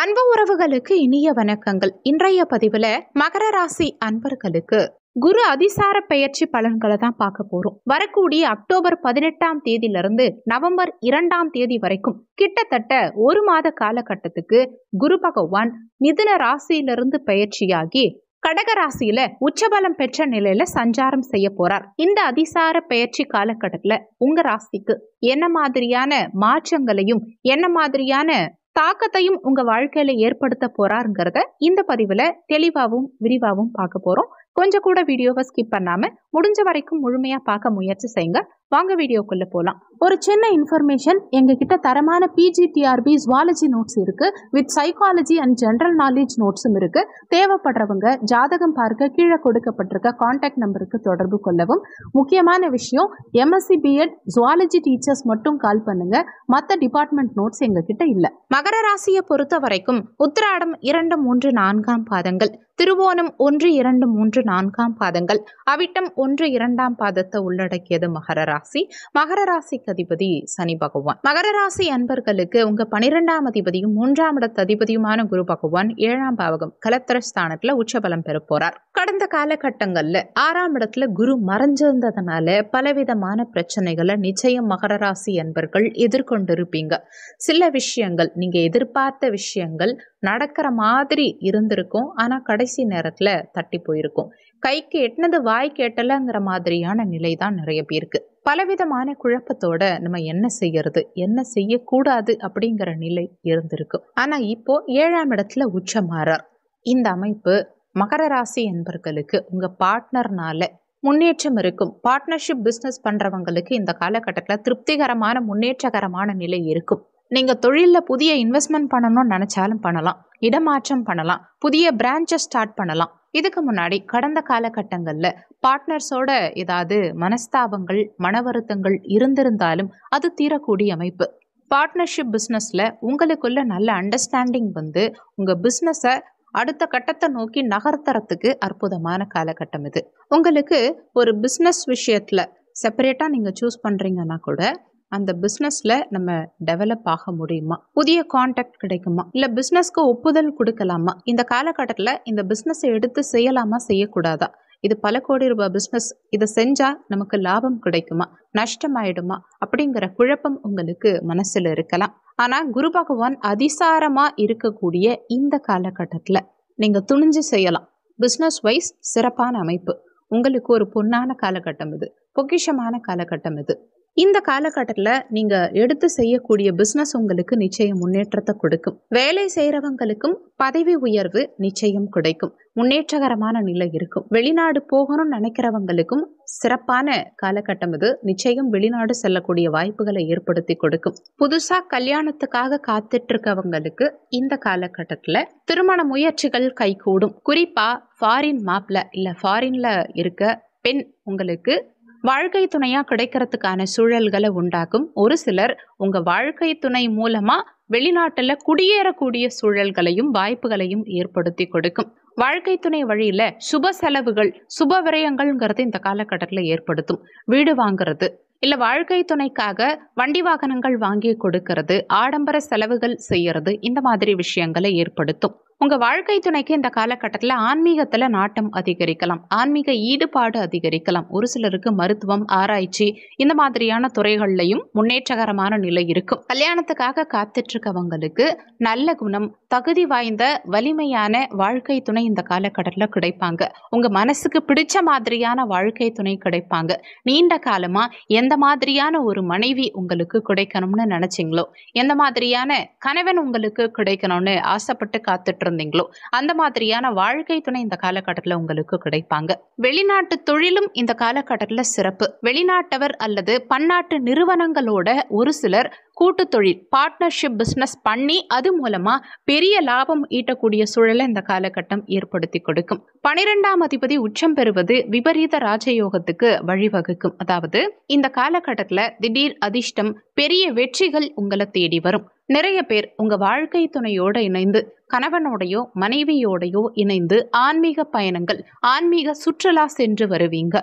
அன்பு உறவுகளுக்கு இனிய வணக்கங்கள். இன்றைய பதிவுல மகர ராசி அன்பர்களுக்கு குரு அதிசார பெயர்ச்சி பலன்களை தான் பார்க்க போறோம். வரக்கூடிய அக்டோபர் 18ஆம் தேதியிலிருந்து நவம்பர் 2ஆம் தேதி வரைக்கும் கிட்டத்தட்ட ஒரு மாத காலகட்டத்துக்கு குரு பகவான் மிதுன ராசியிலிருந்து பெயர்ச்சியாகி கடக ராசியில உச்சபலம் பெற்ற நிலையில சஞ்சாரம் செய்ய போறார். இந்த அதிசார பெயர்ச்சி காலகட்டத்துல உங்க ராசிக்கு என்ன மாதிரியான மாற்றங்களையும் என்ன மாதிரியான தாக்கத்தையும் உங்க வாழ்க்கையில ஏற்படுத்த போறாருங்கிறத இந்த பதிவுல தெளிவாகவும் விரிவாகவும் பார்க்க போறோம். கொஞ்சம் கூட வீடியோவை ஸ்கிப் பண்ணாம முடிஞ்ச வரைக்கும் முழுமையா பார்க்க முயற்சி செய்யுங்க. வாங்க வீடியோக்குள்ள போலாம். ஒரு சின்ன இன்ஃபர்மேஷன், எங்க கிட்ட தரமான பிஜிடிஆர்பி ஜுவாலஜி நோட்ஸ் இருக்கு, with psychology and general knowledge நோட்ஸும் இருக்கு. தேவைப்படுறவங்க ஜாதகம் பார்க்க கீழே கொடுக்கப்பட்டிருக்க கான்டாக்ட் நம்பருக்கு தொடர்பு கொள்ளவும். முக்கியமான விஷயம், எம்எஸ்சி பிஎட் ஜுவாலஜி டீச்சர்ஸ் மட்டும் கால் பண்ணுங்க, மற்ற டிபார்ட்மெண்ட் நோட்ஸ் எங்க கிட்ட இல்ல. மகர ராசியை பொறுத்த வரைக்கும் உத்திராடம் 2, 3, 4ஆம் பாதங்கள், திருவோணம் 1, 2, 3, 4ஆம் பாதங்கள், அவிட்டம் 1, 2ஆம் பாதத்தை உள்ளடக்கியது மகர ராசி. மகர ராசிக்கு அதிபதி சனி பகவான். மகர ராசி அன்பர்களுக்கு உங்க 12ஆம் அதிபதியும் 3ஆம் இடத்து அதிபதியுமான குரு பகவான் 7ஆம் பாவகம் கலத்திரஸ்தானத்துல உச்சபலம் பெற போறார். கடந்த காலகட்டங்கள்ல 6ஆம் இடத்துல குரு மறைஞ்சிருந்ததுனால பலவிதமான பிரச்சனைகளை நிச்சயம் மகர ராசி அன்பர்கள் எதிர்கொண்டிருப்பீங்க. சில விஷயங்கள் நீங்க எதிர்பார்த்த விஷயங்கள் நடக்கிற மாதிரி இருந்திருக்கும், ஆனா கடைசி நேரத்துல தட்டி போயிருக்கும். கைக்கு எட்டினது வாய் கேட்டலங்கிற மாதிரியான நிலை தான் நிறைய பேருக்கு. பலவிதமான குழப்பத்தோட நம்ம என்ன செய்யறது என்ன செய்யக்கூடாது அப்படிங்கிற நிலை இருந்திருக்கு. ஆனா இப்போ 7ஆம் இடத்துல உச்சமாறார். இந்த அமைப்பு மகர ராசி என்பர்களுக்கு உங்க பார்ட்னர்னால முன்னேற்றம் இருக்கும். பார்ட்னர்ஷிப் பிசினஸ் பண்றவங்களுக்கு இந்த காலகட்டத்தில் திருப்திகரமான முன்னேற்றகரமான நிலை இருக்கும். நீங்க தொழில்ல புதிய இன்வெஸ்ட்மெண்ட் பண்ணணும்னு நினைச்சாலும் பண்ணலாம், இடமாற்றம் பண்ணலாம், புதிய பிரான்ச்சை ஸ்டார்ட் பண்ணலாம். இதுக்கு முன்னாடி கடந்த காலகட்டங்கள்ல பார்ட்னர்ஸோட ஏதாவது மனஸ்தாபங்கள் மன வருத்தங்கள் இருந்திருந்தாலும் அது தீரக்கூடிய அமைப்பு. பார்ட்னர்ஷிப் பிஸ்னஸ்ல உங்களுக்குள்ள நல்ல அண்டர்ஸ்டாண்டிங் வந்து உங்க பிஸ்னஸை அடுத்த கட்டத்தை நோக்கி நகர்த்துறதுக்கு அற்புதமான காலகட்டம் இது. உங்களுக்கு ஒரு பிஸ்னஸ் விஷயத்துல செப்பரேட்டா நீங்க சூஸ் பண்றீங்கன்னா கூட அந்த பிஸ்னஸ்ல நம்ம டெவலப் ஆக முடியுமா, புதிய கான்டாக்ட் கிடைக்குமா, இல்ல பிஸ்னஸ்க்கு ஒப்புதல் கொடுக்கலாமா, இந்த காலகட்டத்தில் இந்த பிஸ்னஸை எடுத்து செய்யலாமா செய்யக்கூடாதா, இது பல கோடி ரூபாய் பிஸ்னஸ், இதை செஞ்சா நமக்கு லாபம் கிடைக்குமா நஷ்டமாயிடுமா அப்படிங்கிற குழப்பம் உங்களுக்கு மனசுல இருக்கலாம். ஆனா குரு பகவான் அதிசாரமா இருக்கக்கூடிய இந்த காலகட்டத்தில் நீங்க துணிஞ்சு செய்யலாம். பிஸ்னஸ் வைஸ் சிறப்பான அமைப்பு. உங்களுக்கு ஒரு பொன்னான காலகட்டம் இது, பொக்கிஷமான காலகட்டம் இது. இந்த காலகட்டத்தில் நீங்க எடுத்து செய்யக்கூடிய பிசினஸ் உங்களுக்கு நிச்சயம் முன்னேற்றத்தை கொடுக்கும். வேலை செய்யறவங்களுக்கும் பதவி உயர்வு நிச்சயம் கிடைக்கும். முன்னேற்றகரமான நிலை இருக்கும். வெளிநாடு போகணும்னு நினைக்கிறவங்களுக்கும் சிறப்பான காலகட்டம் இது. நிச்சயம் வெளிநாடு செல்லக்கூடிய வாய்ப்புகளை ஏற்படுத்தி கொடுக்கும். புதுசா கல்யாணத்துக்காக காத்துட்டு இருக்கவங்களுக்கு இந்த காலகட்டத்துல திருமண முயற்சிகள் கைகூடும். குறிப்பா ஃபாரின் மாப்ல இல்ல ஃபாரின்ல இருக்க பெண் உங்களுக்கு வாழ்க்கை துணையா கிடைக்கிறதுக்கான சூழல்களை உண்டாக்கும். ஒரு சிலர் உங்க வாழ்க்கை துணை மூலமா வெளிநாட்டுல குடியேறக்கூடிய சூழல்களையும் வாய்ப்புகளையும் ஏற்படுத்தி கொடுக்கும். வாழ்க்கை துணை வழியில சுப செலவுகள் சுப விரயங்கள்ங்கிறது இந்த காலகட்டத்தில் ஏற்படுத்தும். வீடு வாங்குறது இல்ல வாழ்க்கை துணைக்காக வண்டி வாகனங்கள் வாங்கி கொடுக்கறது, ஆடம்பர செலவுகள் செய்யறது, இந்த மாதிரி விஷயங்களை ஏற்படுத்தும். உங்க வாழ்க்கை துணைக்கு இந்த காலகட்டத்தில் ஆன்மீகத்துல நாட்டம் அதிகரிக்கலாம், ஆன்மீக ஈடுபாடு அதிகரிக்கலாம். ஒரு சிலருக்கு மருத்துவம் ஆராய்ச்சி இந்த மாதிரியான துறைகள்லையும் முன்னேற்றகரமான நிலை இருக்கும். கல்யாணத்துக்காக காத்துட்டு இருக்கவங்களுக்கு நல்ல குணம் தகுதி வாய்ந்த வலிமையான வாழ்க்கை துணை இந்த காலகட்டத்தில் கிடைப்பாங்க. உங்க மனசுக்கு பிடிச்ச மாதிரியான வாழ்க்கை துணை கிடைப்பாங்க. நீண்ட காலமா எந்த மாதிரியான ஒரு மனைவி உங்களுக்கு கிடைக்கணும்னு நினைச்சீங்களோ, எந்த மாதிரியான கணவன் உங்களுக்கு கிடைக்கணும்னு ஆசைப்பட்டு காத்துட்டு இருந்தீங்களோ, அந்த மாதிரியான வாழ்க்கை துணை இந்த காலகட்டத்தில் உங்களுக்கு கிடைப்பாங்க. வெளிநாட்டு தொழிலும் இந்த காலகட்டத்தில் சிறப்பு. வெளிநாட்டவர் அல்லது பன்னாட்டு நிறுவனங்களோட ஒரு சிலர் கூட்டு தொழில் பார்ட்னர்ஷிப் பிசினஸ் பண்ணி அது மூலமா பெரிய லாபம் ஈட்டக்கூடிய சூழலை இந்த காலகட்டம் ஏற்படுத்தி கொடுக்கும். 12ஆம் அதிபதி உச்சம் பெறுவது விபரீத ராஜயோகத்துக்கு வழிவகுக்கும். அதாவது இந்த காலகட்டத்துல திடீர் அதிர்ஷ்டம் பெரிய வெற்றிகள் உங்களை தேடி வரும். நிறைய பேர் உங்க வாழ்க்கை துணையோட இணைந்து கணவனோடையோ மனைவியோடையோ இணைந்து ஆன்மீக பயணங்கள் ஆன்மீக சுற்றுலா சென்று வருவீங்க.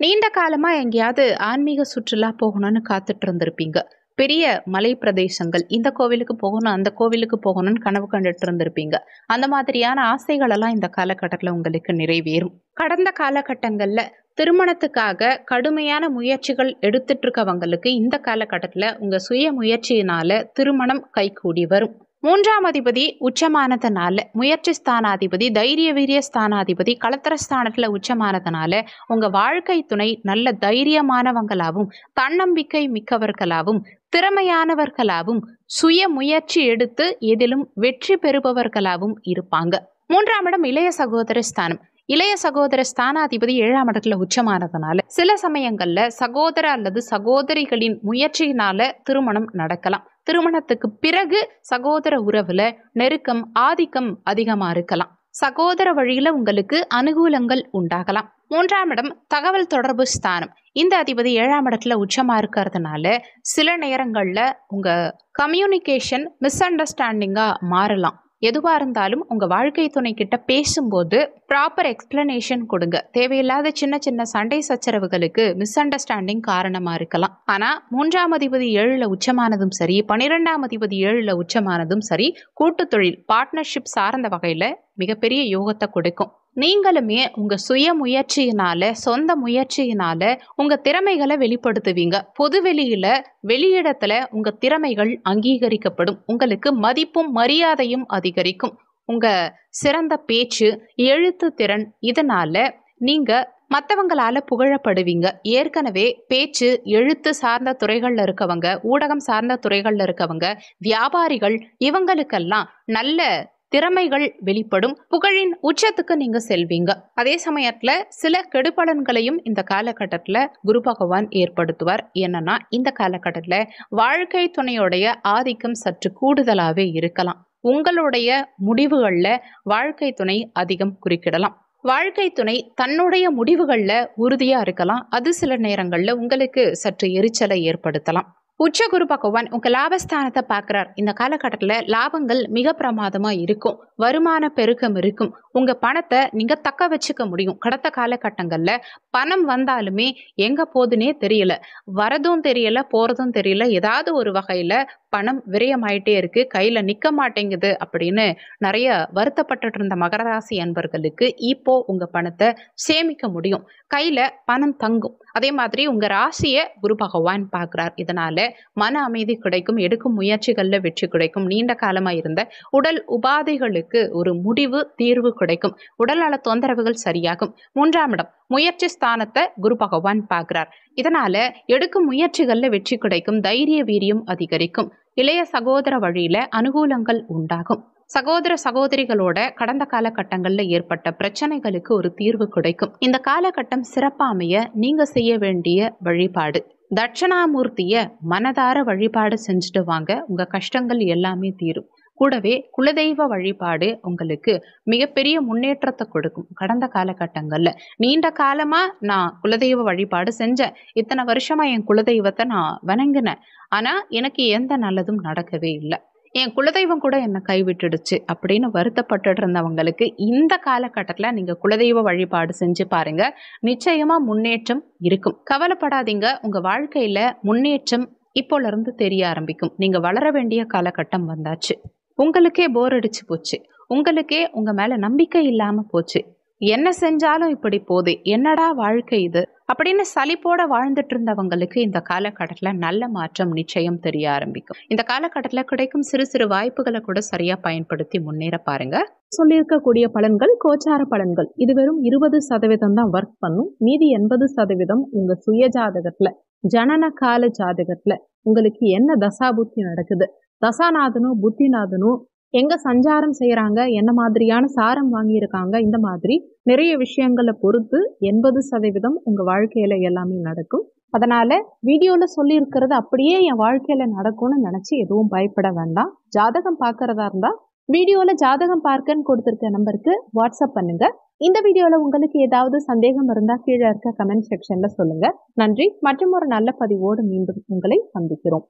நீண்ட காலமா எங்கேயாவது ஆன்மீக சுற்றுலா போகணும்னு காத்துட்டு இருந்திருப்பீங்க. பெரிய மலை பிரதேசங்கள், இந்த கோவிலுக்கு போகணும் அந்த கோவிலுக்கு போகணும்னு கனவு கண்டுட்டு இருந்திருப்பீங்க. அந்த மாதிரியான ஆசைகள் எல்லாம் இந்த காலகட்டத்தில் உங்களுக்கு நிறைவேறும். கடந்த காலகட்டங்கள்ல திருமணத்துக்காக கடுமையான முயற்சிகள் எடுத்துட்டு இருக்கவங்களுக்கு இந்த காலகட்டத்தில் உங்க சுய முயற்சியினால திருமணம் கைகூடி வரும். 3ஆம் அதிபதி உச்சமானதுனால, முயற்சி ஸ்தானாதிபதி, தைரிய வீரிய ஸ்தானாதிபதி களத்திர ஸ்தானத்துல உச்சமானதுனால உங்க வாழ்க்கை துணை நல்ல தைரியமானவங்களாவும், தன்னம்பிக்கை மிக்கவர்களாவும், திறமையானவர்களாவும், சுய முயற்சி எடுத்து எதிலும் வெற்றி பெறுபவர்களாவும் இருப்பாங்க. 3ஆம் இடம் இளைய சகோதர ஸ்தானம். இளைய சகோதர ஸ்தானாதிபதி 7ஆம் இடத்துல உச்சமானதுனால சில சமயங்கள்ல சகோதர அல்லது சகோதரிகளின் முயற்சியினால திருமணம் நடக்கலாம். திருமணத்துக்கு பிறகு சகோதர உறவுல நெருக்கம், ஆதிக்கம் அதிகமா இருக்கலாம். சகோதர வழியில உங்களுக்கு அனுகூலங்கள் உண்டாகலாம். 3ஆம் இடம் தகவல் தொடர்பு ஸ்தானம். இந்த அதிபதி 7ஆம் இடத்துல உச்சமா இருக்கிறதுனால சில நேரங்கள்ல உங்க கம்யூனிகேஷன் மிஸ் அண்டர்ஸ்டாண்டிங்கா மாறலாம். எதுவா இருந்தாலும் உங்க வாழ்க்கை துணை கிட்ட பேசும்போது ப்ராப்பர் எக்ஸ்பிளனேஷன் கொடுங்க. தேவையில்லாத சின்ன சின்ன சண்டை சச்சரவுகளுக்கு மிஸ் அண்டர்ஸ்டாண்டிங் காரணமா இருக்கலாம். ஆனா 3ஆம் அதிபதி 7ல உச்சமானதும் சரி, 12ஆம் அதிபதி 7ல உச்சமானதும் சரி, கூட்டு தொழில் பார்ட்னர்ஷிப் சார்ந்த வகையில மிகப்பெரிய யோகத்தை கொடுக்கும். நீங்களுமே உங்க சுய முயற்சியினால, சொந்த முயற்சியினால உங்க திறமைகளை வெளிப்படுத்துவீங்க. பொது வெளியில, வெளியிடத்துல உங்க திறமைகள் அங்கீகரிக்கப்படும். உங்களுக்கு மதிப்பும் மரியாதையும் அதிகரிக்கும். உங்க சிறந்த பேச்சு, எழுத்து திறன், இதனால நீங்க மற்றவங்களால புகழப்படுவீங்க. ஏற்கனவே பேச்சு, எழுத்து சார்ந்த துறைகள்ல இருக்கவங்க, ஊடகம் சார்ந்த துறைகள்ல இருக்கவங்க, வியாபாரிகள், இவங்களுக்கெல்லாம் நல்ல திறமைகள் வெளிப்படும். புகழின் உச்சத்துக்கு நீங்க செல்வீங்க. அதே சமயத்துல சில கெடுபலன்களையும் இந்த காலகட்டத்துல குரு பகவான் ஏற்படுத்துவார். என்னன்னா, இந்த காலகட்டத்துல வாழ்க்கை துணையோடைய ஆதிக்கம் சற்று கூடுதலாவே இருக்கலாம். உங்களுடைய முடிவுகள்ல வாழ்க்கை துணை அதிகம் குறுக்கிடலாம். வாழ்க்கை துணை தன்னுடைய முடிவுகள்ல உறுதியா இருக்கலாம். அது சில நேரங்கள்ல உங்களுக்கு சற்று எரிச்சலை ஏற்படுத்தலாம். உச்ச குரு பகவான் உங்க லாபஸ்தானத்தை பார்க்கிறார். இந்த காலகட்டத்துல லாபங்கள் மிக பிரமாதமா இருக்கும். வருமான பெருக்கம் இருக்கும். உங்க பணத்தை நீங்க தக்க வச்சுக்க முடியும். கடந்த காலகட்டங்கள்ல பணம் வந்தாலுமே எங்க போதுன்னே தெரியல, வரதும் தெரியல, போறதும் தெரியல, ஏதாவது ஒரு வகையில பணம் விரயமாயிட்டே இருக்கு, கையில நிக்க மாட்டேங்குது அப்படின்னு நிறைய வருத்தப்பட்டு இருந்த மகர ராசி அன்பர்களுக்கு இப்போ உங்க பணத்தை சேமிக்க முடியும். கையில பணம் தங்கும். அதே மாதிரி உங்க ராசியை குரு பகவான் பார்க்கிறார். இதனால மன அமைதி கிடைக்கும். எடுக்கும் முயற்சிகள்ல வெற்றி கிடைக்கும். நீண்ட காலமா இருந்த உடல் உபாதைகளுக்கு ஒரு முடிவு, தீர்வு கிடைக்கும். உடல்நல தொந்தரவுகள் சரியாகும். 3ஆம் இடம் முயற்சி ஸ்தானத்தை குரு பகவான் பார்க்கிறார். இதனால எடுக்கும் முயற்சிகள்ல வெற்றி கிடைக்கும். தைரிய வீரியம் அதிகரிக்கும். இளைய சகோதர வழியில அனுகூலங்கள் உண்டாகும். சகோதர சகோதரிகளோட கடந்த காலகட்டங்கள்ல ஏற்பட்ட பிரச்சனைகளுக்கு ஒரு தீர்வு கிடைக்கும். இந்த காலகட்டம் சிறப்பா அமைய நீங்க செய்ய வேண்டிய வழிபாடு, தட்சணாமூர்த்திய மனதார வழிபாடு செஞ்சுட்டு வாங்க. உங்க கஷ்டங்கள் எல்லாமே தீரும். கூடவே குலதெய்வ வழிபாடு உங்களுக்கு மிகப்பெரிய முன்னேற்றத்தை கொடுக்கும். கடந்த காலகட்டங்கள்ல நீண்ட காலமா நான் குலதெய்வ வழிபாடு செஞ்சேன், இத்தனை வருஷமா என் குலதெய்வத்தை நான் வணங்கினேன், ஆனா எனக்கு எந்த நல்லதும் நடக்கவே இல்லை, என் குலதெய்வம் கூட என்னை கைவிட்டுடுச்சு அப்படின்னு வருத்தப்பட்டு இருந்தவங்களுக்கு இந்த காலகட்டத்தில் நீங்க குலதெய்வ வழிபாடு செஞ்சு பாருங்க. நிச்சயமா முன்னேற்றம் இருக்கும். கவலைப்படாதீங்க. உங்க வாழ்க்கையில முன்னேற்றம் இப்போல இருந்து தெரிய ஆரம்பிக்கும். நீங்க வளர வேண்டிய காலகட்டம் வந்தாச்சு. உங்களுக்கே போர் அடிச்சு போச்சு. உங்களுக்கே உங்க மேல நம்பிக்கை இல்லாம போச்சு. என்ன செஞ்சாலும் இப்படி போகுது, என்னடா வாழ்க்கை இது அப்படின்னு சலிப்போட வாழ்ந்துட்டு இருந்தவங்களுக்கு இந்த காலகட்டத்தில் நல்ல மாற்றம் நிச்சயம் தெரிய ஆரம்பிக்கும். இந்த காலகட்டத்தில் கிடைக்கும் சிறு சிறு வாய்ப்புகளை கூட சரியா பயன்படுத்தி முன்னேற பாருங்க. சொல்லியிருக்கக்கூடிய பலன்கள் கோச்சார பலன்கள். இது வெறும் 20% தான் ஒர்க் பண்ணும். மீதி 80% உங்க சுய ஜாதகத்துல, ஜனன கால ஜாதகத்துல உங்களுக்கு என்ன தசாபுத்தி நடக்குது, தசாநாதனும் புத்திநாதனும் எங்க சஞ்சாரம் செய்யறாங்க, என்ன மாதிரியான சாரம் வாங்கியிருக்காங்க, இந்த மாதிரி நிறைய விஷயங்களை பொறுத்து 80% உங்க வாழ்க்கையில எல்லாமே நடக்கும். அதனால வீடியோல சொல்லி இருக்கிறது அப்படியே என் வாழ்க்கையில நடக்கும்னு நினைச்சு எதுவும் பயப்பட வேண்டாம். ஜாதகம் பார்க்கறதா இருந்தா வீடியோல ஜாதகம் பார்க்கன்னு கொடுத்திருக்க நம்பருக்கு வாட்ஸ்அப் பண்ணுங்க. இந்த வீடியோல உங்களுக்கு ஏதாவது சந்தேகம் இருந்தா கீழே இருக்க கமெண்ட் செக்ஷன்ல சொல்லுங்க. நன்றி. மற்றும் ஒரு நல்ல பதிவோடு மீண்டும் உங்களை சந்திக்கிறோம்.